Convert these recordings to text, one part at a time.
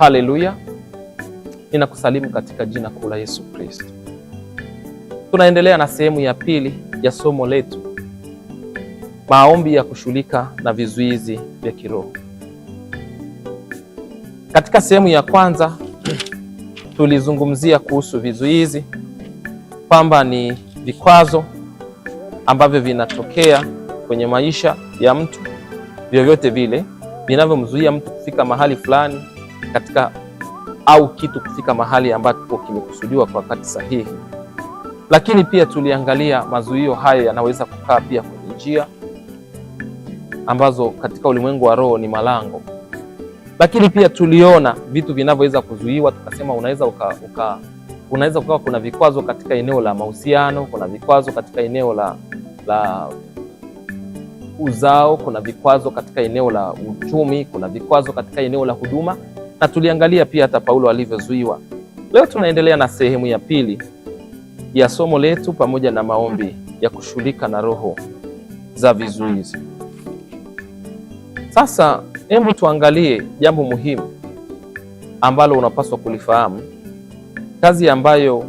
Haleluya. Ninakusalimu katika jina kuu la Yesu Kristo. Tunaendelea na sehemu ya pili ya somo letu, maombi ya kushughulika na vizuizi vya kiroho. Katika sehemu ya kwanza tulizungumzia kuhusu vizuizi, kwamba ni vikwazo ambavyo vinatokea kwenye maisha ya mtu, vyovyote vile vinavyomzuia mtu kufika mahali fulani katika au kitu kufika mahali ambapo kimekusudiwa kwa wakati sahihi. Lakini pia tuliangalia mazuio hayo yanaweza kukaa pia kwenye njia ambazo katika ulimwengu wa roho ni malango. Lakini pia tuliona vitu vinavyoweza kuzuiwa, tukasema unaweza ukawa kuna vikwazo katika eneo la mahusiano, kuna vikwazo katika eneo la uzao, kuna vikwazo katika eneo la uchumi, kuna vikwazo katika eneo la huduma, na tuliangalia pia hata Paulo alivyozuiwa. Leo tunaendelea na sehemu ya pili ya somo letu pamoja na maombi ya kushughulika na roho za vizuizi. Sasa hebu tuangalie jambo muhimu ambalo unapaswa kulifahamu. Kazi ambayo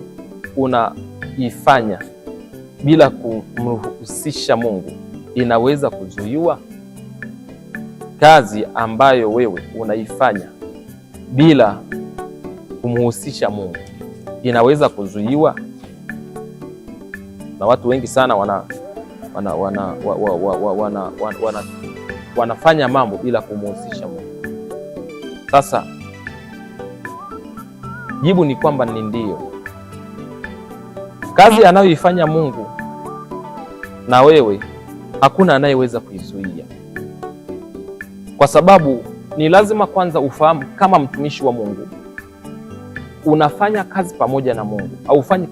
unaifanya bila kumruhusisha Mungu inaweza kuzuiwa? Kazi ambayo wewe unaifanya bila kumhusisha Mungu inaweza kuzuiwa? Na watu wengi sana wanafanya mambo bila kumhusisha Mungu. Sasa jibu ni kwamba ni ndio. Kazi anayoifanya Mungu na wewe hakuna anayeweza kuizuia, kwa sababu ni lazima kwanza ufahamu kama mtumishi wa Mungu unafanya kazi pamoja na Mungu. Haufanyi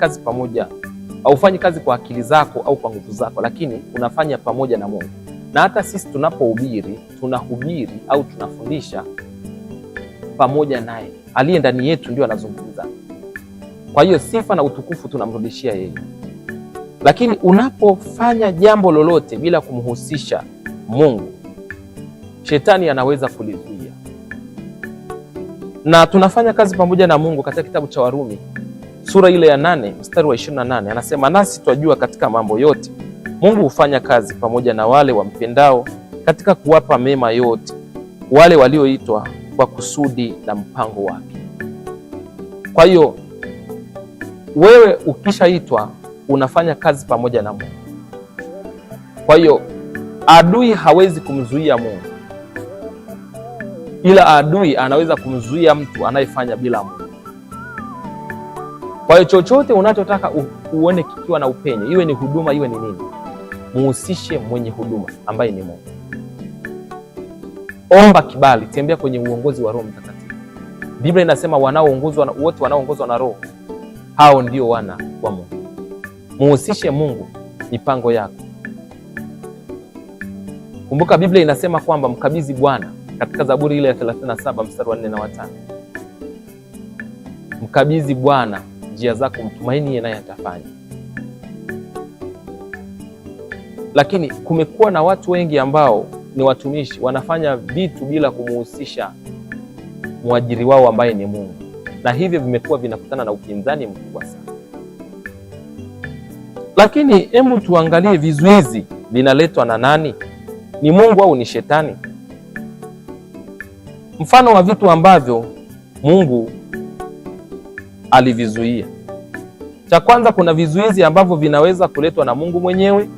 kazi kwa akili zako au kwa nguvu zako, lakini unafanya pamoja na Mungu. Na hata sisi tunapohubiri, tunahubiri au tunafundisha pamoja naye. Aliye ndani yetu ndio anazungumza. Kwa hiyo sifa na utukufu tunamrudishia yeye. Lakini unapofanya jambo lolote bila kumhusisha Mungu, shetani anaweza kulizuia. Na tunafanya kazi pamoja na Mungu katika kitabu cha Warumi sura ile ya 8 mstari wa 28, anasema nasi twajua katika mambo yote Mungu hufanya kazi pamoja na wale wampendao katika kuwapa mema yote, wale walioitwa kwa kusudi na mpango wake. Kwa hiyo wewe ukishaitwa unafanya kazi pamoja na Mungu. Kwa hiyo adui hawezi kumzuia Mungu, ila adui anaweza kumzuia mtu anayefanya bila Mungu. Kwa hiyo chochote unachotaka uone kikiwa na upenyo, iwe ni huduma, iwe ni nini, muhusishe mwenye huduma ambaye ni Mungu. Omba kibali, tembea kwenye uongozi wa Roho Mtakatifu. Biblia inasema wote wanaoongozwa na Roho, hao ndio wana wa Mungu. Muhusishe Mungu mipango yako. Kumbuka Biblia inasema kwamba mkabidhi Bwana, katika Zaburi ile ya 37 mstari wa 4 na 5. Mkabidhi Bwana njia zako, mtumaini yeye naye atafanya. Lakini kumekuwa na watu wengi ambao ni watumishi, wanafanya vitu bila kumuhusisha mwajiri wao ambaye ni Mungu, na hivyo vimekuwa vinakutana na upinzani mkubwa sana. Lakini hebu tuangalie vizuizi vinaletwa na nani? Ni Mungu au ni shetani? Mfano wa vitu ambavyo Mungu alivizuia. Cha kwanza, kuna vizuizi ambavyo vinaweza kuletwa na Mungu mwenyewe.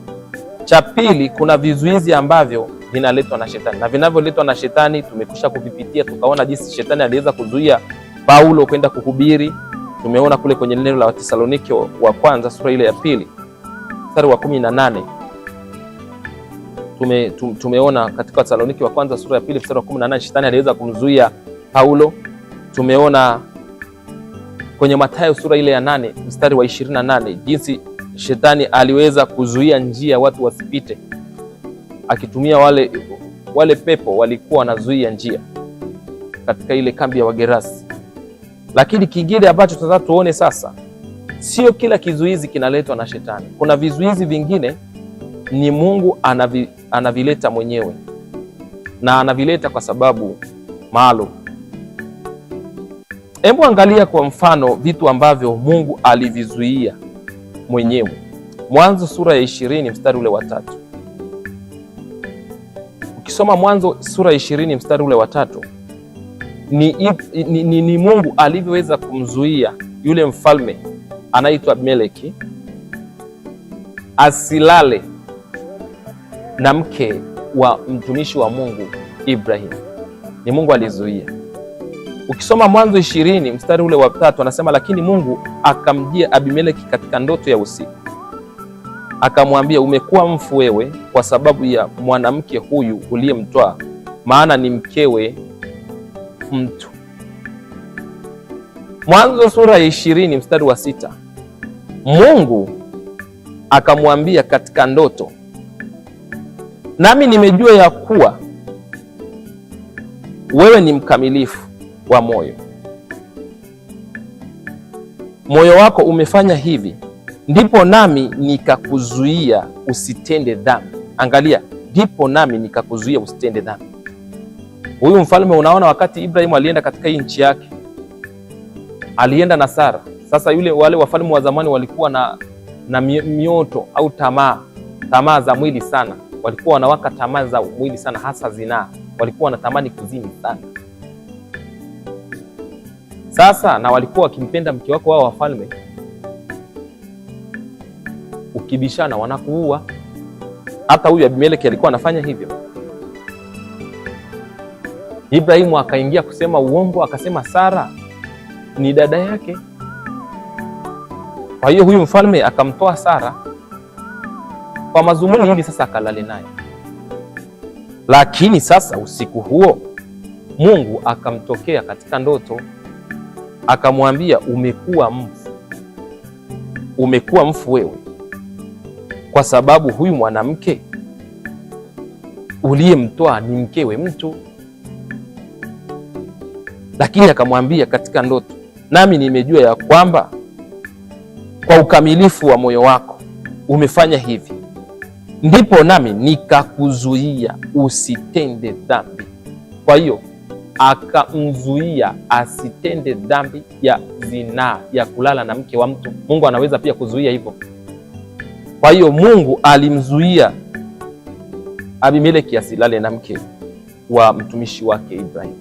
Cha pili, kuna vizuizi ambavyo vinaletwa na shetani. Na vinavyoletwa na shetani tumekwisha kuvipitia, tukaona jinsi shetani aliweza kuzuia Paulo kwenda kuhubiri. Tumeona kule kwenye neno la Wathesalonike wa kwanza sura ile ya 2 mstari wa 18. Tumeona katika Wathesalonike wa kwanza sura ya 2 mstari wa 18 shetani aliweza kumzuia Paulo. Tumeona kwenye Mathayo sura ile ya 8 mstari wa 28 jinsi shetani aliweza kuzuia njia watu wasipite, akitumia wale pepo walikuwa wanazuia njia katika ile kambi ya Wagerasi. Lakini kingine ambacho tunataka tuone sasa, sio kila kizuizi kinaletwa na shetani. Kuna vizuizi vingine ni Mungu anavileta mwenyewe, na anavileta kwa sababu maalum. Hebu angalia kwa mfano vitu ambavyo Mungu alivizuia mwenyewe. Mwanzo sura ya 20 mstari ule wa 3. Ukisoma Mwanzo sura ya 20 mstari ule wa 3, ni Mungu alivyoweza kumzuia yule mfalme anaitwa Abimeleki asilale na mke wa mtumishi wa Mungu Ibrahim. Ni Mungu alizuia. Ukisoma Mwanzo 20 mstari ule wa 3, anasema lakini Mungu akamjia Abimeleki katika ndoto ya usiku, akamwambia, umekuwa mfu wewe kwa sababu ya mwanamke huyu uliyemtoa, maana ni mkewe mtu. Mwanzo sura ya 20 mstari wa 6, Mungu akamwambia katika ndoto, nami nimejua ya kuwa wewe ni mkamilifu wa moyo, moyo wako umefanya hivi, ndipo nami nikakuzuia usitende dhambi. Angalia, ndipo nami nikakuzuia usitende dhambi. Huyu mfalme, unaona, wakati Ibrahimu alienda katika hii nchi yake, alienda na Sara. Sasa wale wafalme wa zamani walikuwa na mioto au tamaa za mwili sana, walikuwa wanawaka tamaa za mwili sana, hasa zinaa. Walikuwa wanatamani kuzini sana. Sasa na walikuwa wakimpenda mke wako wao wafalme, ukibishana wanakuua. Hata huyu Abimeleki alikuwa anafanya hivyo. Ibrahimu akaingia kusema uongo, akasema Sara ni dada yake. Kwa hiyo huyu mfalme akamtoa Sara kwa mazumuni hivi sasa akalale naye. Lakini sasa usiku huo Mungu akamtokea katika ndoto, akamwambia, umekuwa mfu wewe kwa sababu huyu mwanamke uliyemtoa ni mkewe mtu. Lakini akamwambia katika ndoto, nami nimejua ya kwamba kwa ukamilifu wa moyo wako umefanya hivi, ndipo nami nikakuzuia usitende dhambi. Kwa hiyo akamzuia asitende dhambi ya zinaa, ya kulala na mke wa mtu. Mungu anaweza pia kuzuia hivyo. Kwa hiyo Mungu alimzuia Abimeleki asilale na mke wa mtumishi wake Ibrahim.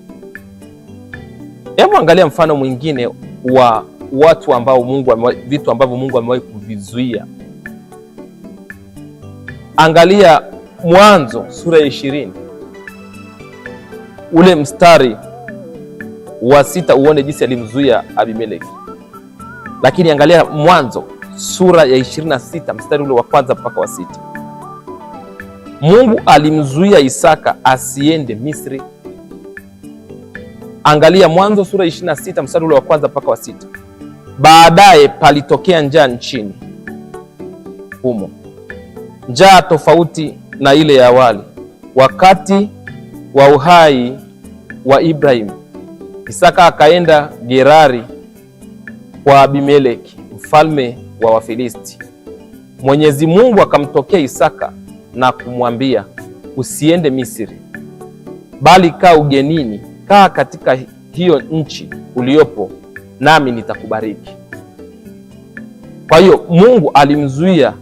Hebu angalia mfano mwingine wa watu ambao vitu ambavyo Mungu amewahi kuvizuia. Angalia Mwanzo sura ya 20 ule mstari wa 6, uone jinsi alimzuia Abimeleki. Lakini angalia Mwanzo sura ya 26 mstari ule wa 1 mpaka wa 6. Mungu alimzuia Isaka asiende Misri. Angalia Mwanzo sura 26 mstari ule wa 1 mpaka wa 6. Baadaye palitokea njaa nchini humo, njaa tofauti na ile ya awali. Wakati wa uhai wa Ibrahim, Isaka akaenda Gerari kwa Abimeleki mfalme wa Wafilisti. Mwenyezi Mungu akamtokea Isaka na kumwambia, usiende Misri, bali kaa ugenini, kaa katika hiyo nchi uliopo, nami nitakubariki. Kwa hiyo Mungu alimzuia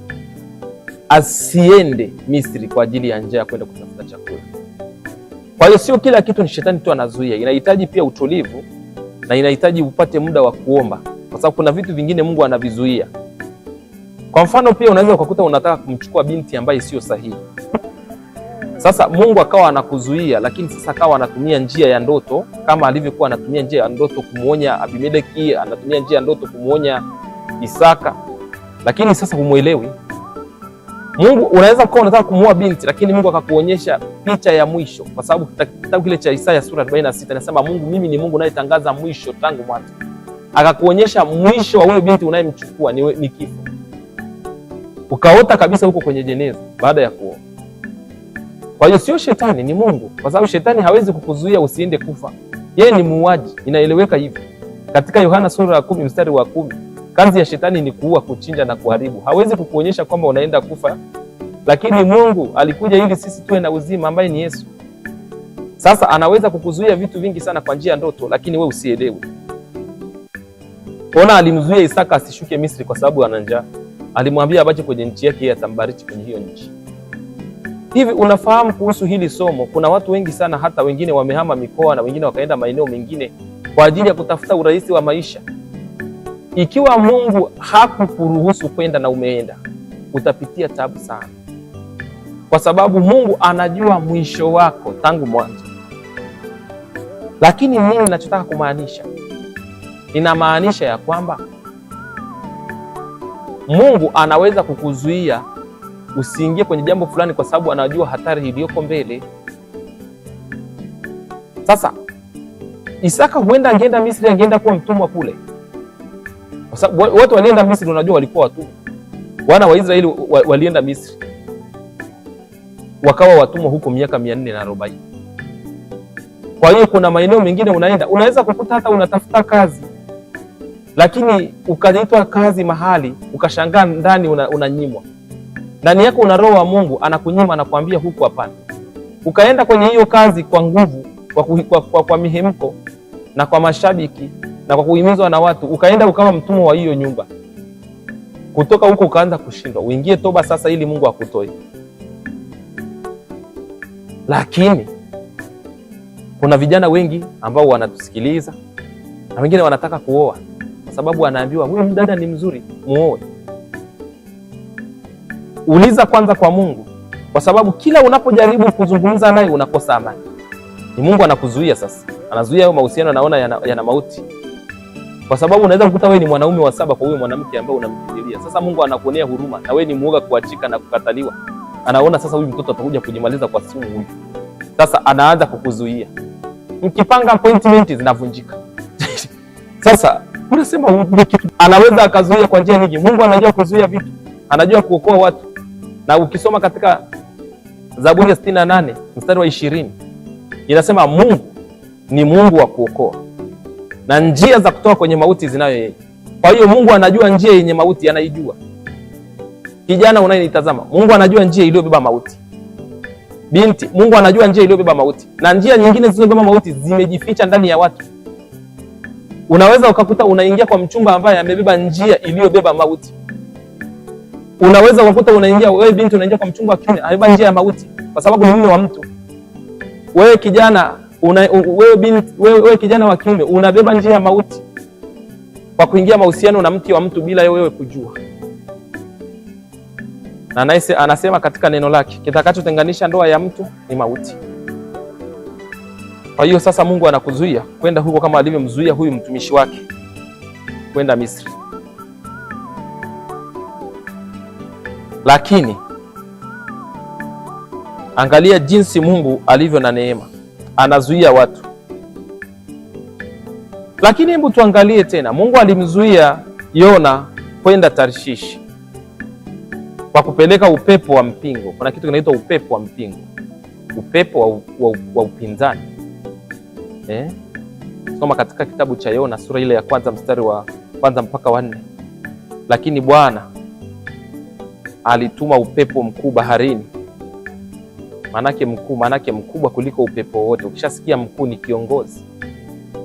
asiende Misri kwa ajili ya njaa, kwenda kutafuta chakula. Kwa hiyo sio kila kitu ni shetani tu anazuia, inahitaji pia utulivu na inahitaji upate muda wa kuomba, kwa sababu kuna vitu vingine Mungu anavizuia. Kwa mfano, pia unaweza ukakuta unataka kumchukua binti ambaye sio sahihi. Sasa Mungu akawa anakuzuia, lakini sasa akawa anatumia njia ya ndoto, kama alivyokuwa anatumia njia ya ndoto kumuonya Abimeleki, anatumia njia ya ndoto kumuonya Isaka, lakini sasa humuelewi. Mungu unaweza kuwa unataka kumuoa binti, lakini Mungu akakuonyesha picha ya mwisho, kwa sababu kitabu kile cha Isaya sura 46 inasema Mungu, mimi ni Mungu nayetangaza mwisho tangu mwanzo. Akakuonyesha mwisho wa wewe binti unayemchukua ni kifo. Ukaota kabisa huko kwenye jeneza baada ya kuoa. Kwa hiyo sio shetani, ni Mungu, kwa sababu shetani hawezi kukuzuia usiende kufa. Yeye ni muuaji, inaeleweka hivi. Katika Yohana sura ya 10 mstari wa 10, kazi ya shetani ni kuua, kuchinja na kuharibu. Hawezi kukuonyesha kwamba unaenda kufa, lakini Mungu alikuja ili sisi tuwe na uzima, ambaye ni Yesu. Sasa anaweza kukuzuia vitu vingi sana kwa njia ya ndoto, lakini wewe usielewe. Ona, alimzuia Isaka asishuke Misri kwa sababu ana njaa. Alimwambia abache kwenye nchi yake, yeye atambariki kwenye hiyo nchi. Hivi unafahamu kuhusu hili somo, kuna watu wengi sana, hata wengine wamehama mikoa na wengine wakaenda maeneo mengine kwa ajili ya kutafuta urahisi wa maisha. Ikiwa Mungu hakukuruhusu kwenda na umeenda, utapitia tabu sana, kwa sababu Mungu anajua mwisho wako tangu mwanzo. Lakini nini ninachotaka kumaanisha? Inamaanisha ya kwamba Mungu anaweza kukuzuia usiingie kwenye jambo fulani kwa sababu anajua hatari iliyoko mbele. Sasa Isaka huenda angeenda Misri, angeenda kuwa mtumwa kule, kwa sababu watu walienda Misri, unajua walikuwa watumwa. Wana wa Israeli walienda Misri wakawa watumwa huko miaka 440. Kwa hiyo kuna maeneo mengine unaweza kukuta hata unatafuta kazi, lakini ukaitwa kazi mahali ukashangaa ndani unanyimwa. Ndani yako una roho wa Mungu, anakunyima, anakuambia huku hapana. Ukaenda kwenye hiyo kazi kwa nguvu, kwa mihemko na kwa mashabiki na kwa kuhimizwa na watu, ukaenda ukawa mtumwa wa hiyo nyumba. Kutoka huko ukaanza kushindwa, uingie toba sasa ili Mungu akutoe. Lakini kuna vijana wengi ambao wanatusikiliza na wengine wanataka kuoa kwa sababu anaambiwa huyu mdada ni mzuri, muoe. Uliza kwanza kwa Mungu, kwa sababu kila unapojaribu kuzungumza naye unakosa amani. Ni Mungu anakuzuia sasa. Anazuia hayo mahusiano, naona yana mauti. Kwa sababu unaweza kukuta wewe ni mwanaume wa 7 kwa huyo mwanamke ambaye unamkimbilia. Sasa Mungu anakuonea huruma na wewe ni muoga kuachika na kukataliwa. Anaona sasa huyu mtoto atakuja kujimaliza kwa sumu huyu. Sasa anaanza kukuzuia. Mkipanga appointment zinavunjika. Sasa unasema anaweza akazuia kwa njia nyingi. Mungu anajua kuzuia vitu. Anajua kuokoa watu. Na ukisoma katika Zaburi 68 mstari wa 20 inasema Mungu ni Mungu wa kuokoa na njia za kutoka kwenye mauti zinayo yeye. Kwa hiyo Mungu anajua njia yenye mauti, anaijua. Kijana unayenitazama, Mungu anajua njia iliyobeba mauti. Binti, Mungu anajua njia iliyobeba mauti, na njia nyingine zilizobeba mauti zimejificha ndani ya watu. Unaweza ukakuta unaingia kwa mchumba ambaye amebeba njia iliyobeba mauti. Unaweza ukakuta unaingia, wewe binti unaingia kwa mchumba wa kiume amebeba njia ya mauti kwa sababu ni mume wa mtu. Wewe kijana wewe kijana wa kiume unabeba njia ya mauti kwa kuingia mahusiano na mke wa mtu bila wewe kujua. Na naise anasema katika neno lake, kitakachotenganisha ndoa ya mtu ni mauti. Kwa hiyo sasa Mungu anakuzuia kwenda huko kama alivyomzuia huyu mtumishi wake kwenda Misri. Lakini angalia jinsi Mungu alivyo na neema, anazuia watu. Lakini hebu tuangalie tena, Mungu alimzuia Yona kwenda Tarshishi kwa kupeleka upepo wa mpingo. Kuna kitu kinaitwa upepo wa mpingo, upepo wa upinzani. Soma katika kitabu cha Yona sura ile ya 1 mstari wa 1 mpaka 4. Lakini Bwana alituma upepo mkuu baharini. Manake mkuu, manake mkubwa kuliko upepo wote. Ukishasikia mkuu ni kiongozi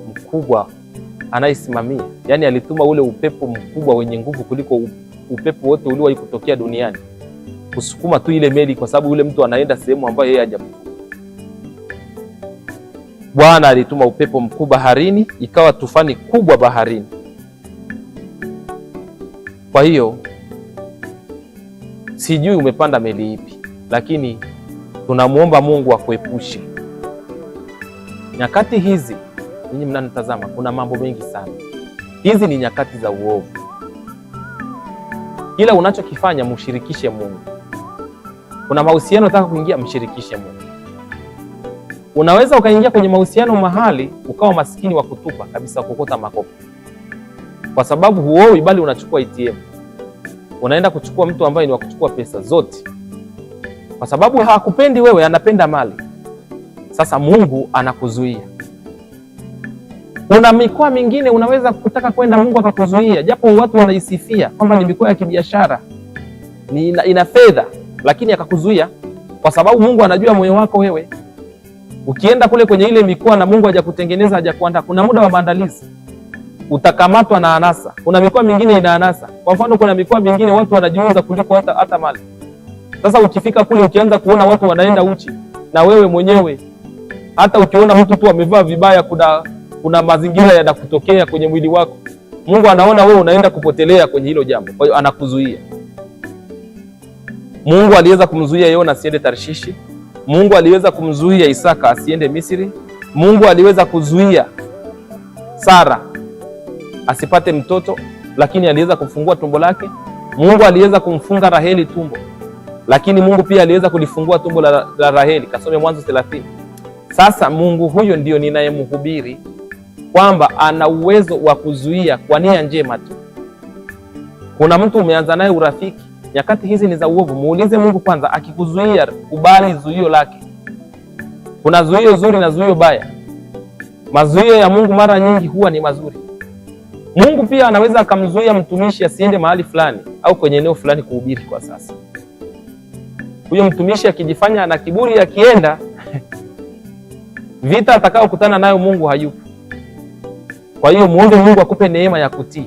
mkubwa anayesimamia. Yaani alituma ule upepo mkubwa wenye nguvu kuliko upepo wote uliowahi kutokea duniani kusukuma tu ile meli, kwa sababu yule mtu anaenda sehemu ambayo yeye hajamtoka. Bwana alituma upepo mkuu baharini, ikawa tufani kubwa baharini. Kwa hiyo sijui umepanda meli ipi, lakini tunamuomba Mungu akuepushe. Nyakati hizi, ninyi mnanitazama, kuna mambo mengi sana. Hizi ni nyakati za uovu. Kila unachokifanya mshirikishe Mungu. Kuna mahusiano unataka kuingia, mshirikishe Mungu. Unaweza ukaingia kwenye mahusiano mahali ukawa maskini wa kutupa kabisa, kukota makopo, kwa sababu huoi bali unachukua ATM. Unaenda kuchukua mtu ambaye ni wa kuchukua pesa zote, kwa sababu hakupendi wewe, anapenda mali. Sasa Mungu anakuzuia. Kuna mikoa mingine unaweza kutaka kwenda, Mungu akakuzuia, japo watu wanaisifia kwamba ni mikoa ya kibiashara, ni ina fedha, lakini akakuzuia kwa sababu Mungu anajua moyo wako wewe. Ukienda kule kwenye ile mikoa na Mungu hajakutengeneza, hajakuandaa, kuna muda wa maandalizi. utakamatwa na anasa. Kuna mikoa mingine ina anasa. Kwa mfano, kuna mikoa mingine watu wanajiuza kuliko hata mali. Sasa ukifika kule ukianza kuona watu wanaenda uchi, na wewe mwenyewe hata ukiona mtu tu amevaa vibaya, kuna mazingira yanakutokea kwenye mwili wako. Mungu anaona wewe unaenda kupotelea kwenye hilo jambo, kwa hiyo anakuzuia. Mungu aliweza kumzuia Yona asiende Tarshishi. Mungu aliweza kumzuia Isaka asiende Misri. Mungu aliweza kuzuia Sara asipate mtoto, lakini aliweza kufungua tumbo lake. Mungu aliweza kumfunga Raheli tumbo, lakini Mungu pia aliweza kulifungua tumbo la Raheli. Kasome Mwanzo 30. Sasa Mungu huyo ndio ninayemhubiri, kwamba ana uwezo wa kuzuia kwa nia njema tu. Kuna mtu umeanza naye urafiki, nyakati hizi ni za uovu, muulize Mungu kwanza. Akikuzuia, kubali zuio lake. Kuna zuio zuri na zuio baya. Mazuio ya Mungu mara nyingi huwa ni mazuri. Mungu pia anaweza akamzuia mtumishi asiende mahali fulani au kwenye eneo fulani kuhubiri kwa sasa. Huyo mtumishi akijifanya ana kiburi, akienda vita atakao kutana nayo Mungu hayupo. Kwa hiyo muombe Mungu akupe neema ya kutii.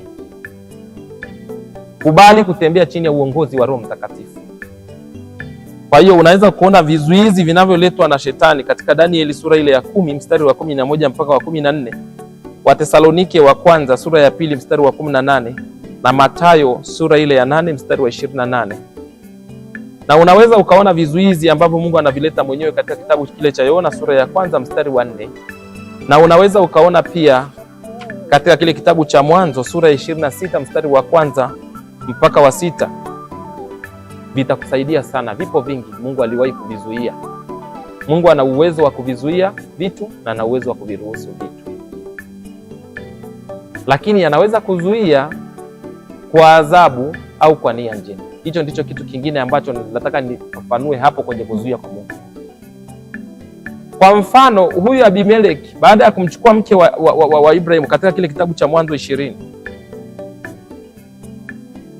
Kubali kutembea chini ya uongozi wa Roho Mtakatifu. Kwa hiyo unaweza kuona vizuizi vinavyoletwa na shetani katika Danieli sura ile ya 10 mstari wa 11 mpaka wa 14, Wathesalonike wa kwanza sura ya 2 mstari wa 18, na Mathayo sura ile ya 8 mstari wa 28. Na unaweza ukaona vizuizi ambavyo Mungu anavileta mwenyewe katika kitabu kile cha Yona sura ya kwanza mstari wa 4, na unaweza ukaona pia katika kile kitabu cha Mwanzo sura ya 26 mstari wa kwanza mpaka wa 6. Vitakusaidia sana. Vipo vingi Mungu aliwahi kuvizuia. Mungu ana uwezo wa kuvizuia vitu na ana uwezo wa kuviruhusu vitu, lakini anaweza kuzuia kwa adhabu au kwa nia njema. Hicho ndicho kitu kingine ambacho nataka nifafanue hapo kwenye kuzuia kwa Mungu. Kwa mfano, huyu Abimeleki baada ya kumchukua mke wa Ibrahim katika kile kitabu cha Mwanzo 20,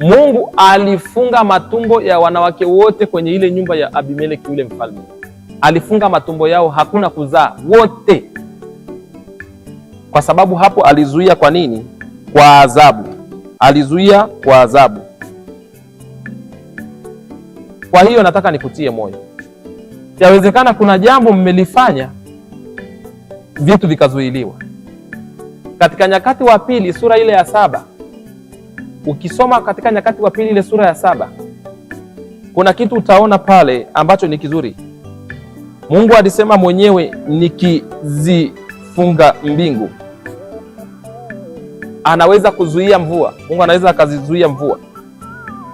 Mungu alifunga matumbo ya wanawake wote kwenye ile nyumba ya Abimeleki yule mfalme. Alifunga matumbo yao, hakuna kuzaa, wote. Kwa sababu hapo alizuia. Kwa nini? Kwa adhabu. Alizuia kwa adhabu. Kwa hiyo nataka nikutie moyo. Yawezekana kuna jambo mmelifanya vitu vikazuiliwa. Katika Nyakati wa Pili sura ile ya 7, ukisoma katika Nyakati wa Pili ile sura ya 7, kuna kitu utaona pale ambacho ni kizuri. Mungu alisema mwenyewe, nikizifunga mbingu. Anaweza kuzuia mvua. Mungu anaweza akazizuia mvua.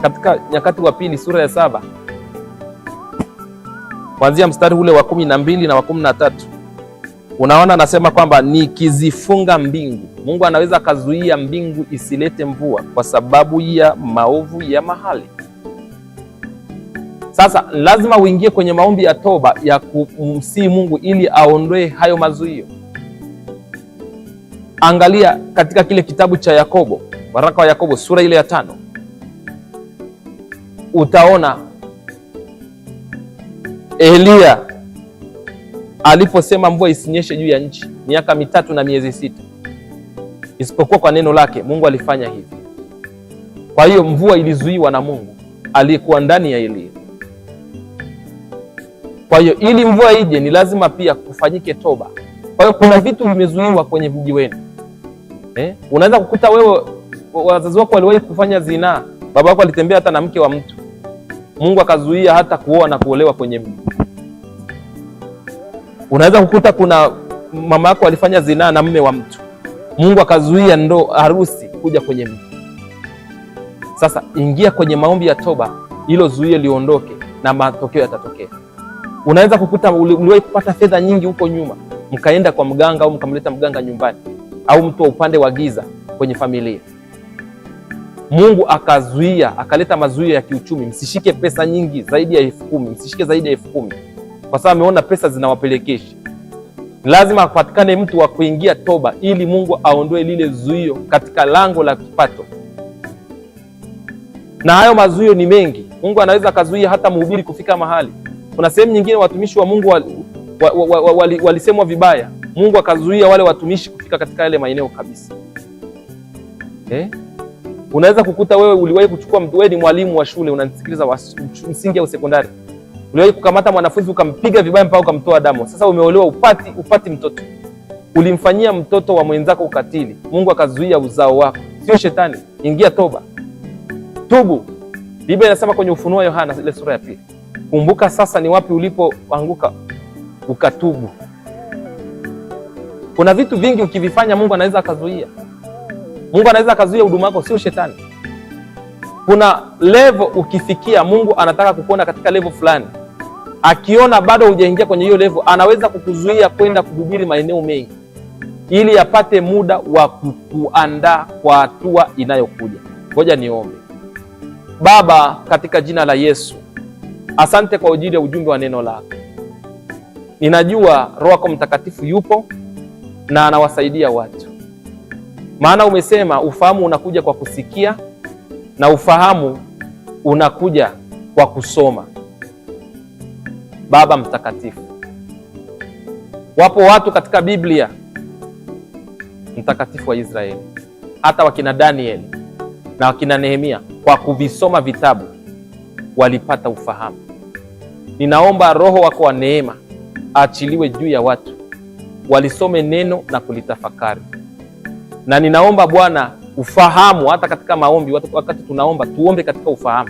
Katika Nyakati wa Pili sura ya 7 kuanzia mstari ule wa 12 na wa 13, unaona anasema kwamba nikizifunga mbingu. Mungu anaweza akazuia mbingu isilete mvua kwa sababu ya maovu ya mahali. Sasa lazima uingie kwenye maombi ya toba ya kumsihi Mungu ili aondoe hayo mazuio. Angalia katika kile kitabu cha Yakobo, waraka wa Yakobo sura ile ya 5, utaona Elia aliposema mvua isinyeshe juu ya nchi miaka 3 na miezi 6, isipokuwa kwa neno lake. Mungu alifanya hivi. Kwa hiyo mvua ilizuiwa na Mungu aliyekuwa ndani ya Elia. Kwa hiyo ili mvua ije ni lazima pia kufanyike toba. Kwa hiyo kuna vitu vimezuiwa kwenye mji wenu. Unaweza kukuta wewe wazazi wako waliwahi kufanya zinaa, baba wako alitembea hata na mke wa mtu, Mungu akazuia hata kuoa na kuolewa kwenye mji. Unaweza kukuta kuna mama yako alifanya zinaa na mume wa mtu, Mungu akazuia harusi kuja kwenye mji. Sasa ingia kwenye maombi ya toba, hilo zuio liondoke na matokeo yatatokea. Unaweza kukuta uliwahi kupata fedha nyingi huko nyuma, mkaenda kwa mganga au mkamleta mganga nyumbani, au mtu wa upande wa giza kwenye familia. Mungu akazuia, akaleta mazuio ya kiuchumi. Msishike pesa nyingi zaidi ya 10,000, msishike zaidi ya 10,000, kwa sababu ameona pesa zinawapelekesha. Lazima apatikane mtu wa kuingia toba ili Mungu aondoe lile zuio katika lango la kipato. Na hayo mazuio ni mengi. Mungu anaweza akazuia hata mhubiri kufika mahali. Kuna sehemu nyingine watumishi wa Mungu walisemwa vibaya, Mungu akazuia wale watumishi kufika katika yale maeneo kabisa. Unaweza kukuta wewe uliwahi kuchukua mtu, wewe ni mwalimu wa shule, unanisikiliza, wa msingi au sekondari, uliwahi kukamata mwanafunzi ukampiga vibaya mpaka ukamtoa damu. Sasa umeolewa, upati mtoto, ulimfanyia mtoto wa mwenzako ukatili, Mungu akazuia uzao wako. Sio shetani, ingia toba, tubu. Biblia inasema kwenye Ufunuo Yohana ile sura ya 2, kumbuka sasa ni wapi ulipoanguka ukatubu. Kuna vitu vingi ukivifanya Mungu anaweza akazuia. Mungu anaweza akazuia huduma yako, sio shetani. Kuna level ukifikia, Mungu anataka kukuona katika level fulani. Akiona bado hujaingia kwenye hiyo level, anaweza kukuzuia kwenda kuhubiri maeneo mengi ili apate muda wa kukuandaa kwa hatua inayokuja. Ngoja niombe. Baba, katika jina la Yesu, asante kwa ajili ya ujumbe wa neno lako. Ninajua Roho yako Mtakatifu yupo na anawasaidia watu, maana umesema ufahamu unakuja kwa kusikia na ufahamu unakuja kwa kusoma. Baba Mtakatifu, wapo watu katika Biblia, Mtakatifu wa Israeli, hata wakina Danieli na wakina Nehemia, kwa kuvisoma vitabu walipata ufahamu. Ninaomba Roho wako wa neema aachiliwe juu ya watu, walisome neno na kulitafakari. Na ninaomba Bwana ufahamu, hata katika maombi, wakati tunaomba tuombe katika ufahamu,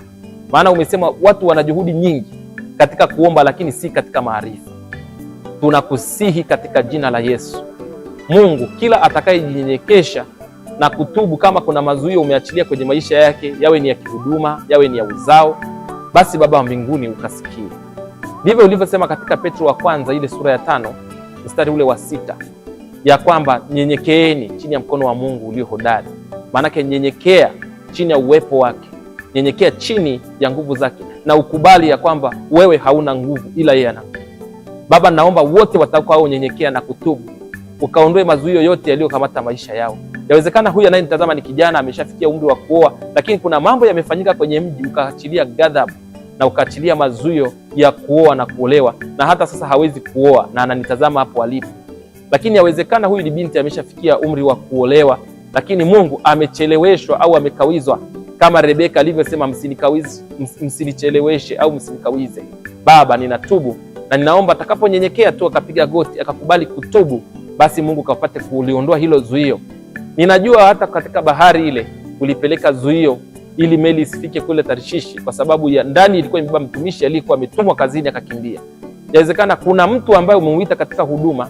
maana umesema watu wana juhudi nyingi katika kuomba, lakini si katika maarifa. Tunakusihi katika jina la Yesu, Mungu, kila atakayejinyenyekesha na kutubu, kama kuna mazuio umeachilia kwenye maisha yake, yawe ni ya kihuduma, yawe ni ya uzao, basi Baba wa mbinguni ukasikie. Ndivyo ulivyosema katika Petro wa kwanza ile sura ya 5 mstari ule wa 6, ya kwamba nyenyekeeni chini ya mkono wa Mungu ulio hodari. Maanake nyenyekea chini ya uwepo wake, nyenyekea chini ya nguvu zake, na ukubali ya kwamba wewe hauna nguvu ila yeye ana nguvu. Baba, naomba wote watakao nyenyekea na kutubu, ukaondoe mazuio yote yaliyokamata maisha yao. Yawezekana huyu anayenitazama ni kijana, ameshafikia umri wa kuoa, lakini kuna mambo yamefanyika kwenye mji, ukaachilia ghadhabu na ukaachilia mazuio ya kuoa na kuolewa, na hata sasa hawezi kuoa na ananitazama hapo alipo. Lakini yawezekana huyu ni binti, ameshafikia umri wa kuolewa, lakini Mungu amecheleweshwa au amekawizwa, kama Rebeka alivyosema, msinicheleweshe au msinikawize. Baba, ninatubu na ninaomba atakaponyenyekea tu akapiga goti akakubali kutubu, basi Mungu kapate kuliondoa hilo zuio. Ninajua hata katika bahari ile ulipeleka zuio ili meli isifike kule Tarshishi, kwa sababu ya ndani ilikuwa imebeba mtumishi aliyekuwa ametumwa kazini akakimbia. Yawezekana kuna mtu ambaye umemuita katika huduma,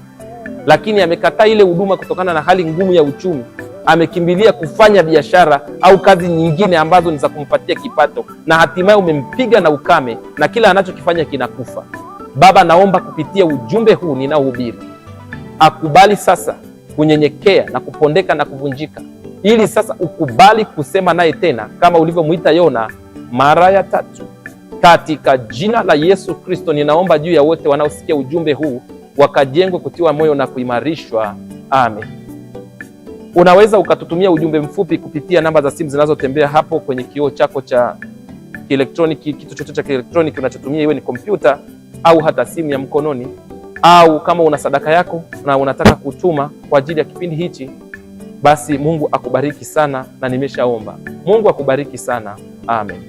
lakini amekataa ile huduma kutokana na hali ngumu ya uchumi, amekimbilia kufanya biashara au kazi nyingine ambazo ni za kumpatia kipato, na hatimaye umempiga na ukame na kila anachokifanya kinakufa. Baba, naomba kupitia ujumbe huu ninaohubiri, akubali sasa kunyenyekea na kupondeka na kuvunjika, ili sasa ukubali kusema naye tena kama ulivyomuita Yona mara ya 3. Katika jina la Yesu Kristo ninaomba juu ya wote wanaosikia ujumbe huu, wakajengwe, kutiwa moyo na kuimarishwa. Amen. Unaweza ukatutumia ujumbe mfupi kupitia namba za simu zinazotembea hapo kwenye kioo chako cha kielektroniki, kitu chochote cha kielektroniki unachotumia, iwe ni kompyuta au hata simu ya mkononi, au kama una sadaka yako na unataka kutuma kwa ajili ya kipindi hichi, basi Mungu akubariki sana, na nimeshaomba. Mungu akubariki sana. Amen.